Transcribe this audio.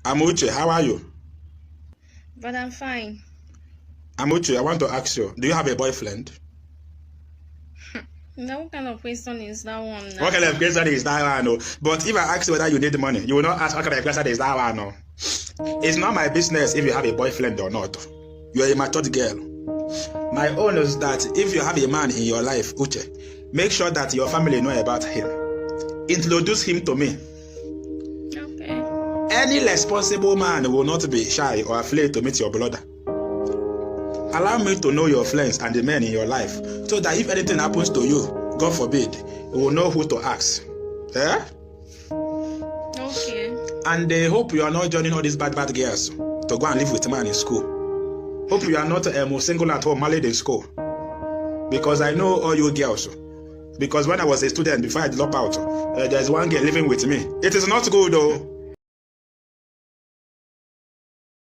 Amuche, how are you? But I'm fine. Amuche, I want to ask you, do you have a boyfriend? Now, what kind of question is that one now? What kind of question is that one? But if I ask you whether you need money, you will not ask what kind of question is that one. No? It's not my business if you have a boyfriend or not. You are a matured girl. My own is that if you have a man in your life, Uche, make sure that your family know about him. Introduce him to me. Okay. Any responsible man will not be shy or afraid to meet your brother. Allow me to know your friends and the men in your life, so that if anything happens to you, God forbid, you will know who to ask. Eh? Okay. And they hope you are not joining all these bad girls to go and live with man in school. Hope you are not single at home, married in school. Because I know all you girls. Because when I was a student, before I dropped out, there's one girl living with me. It is not good though.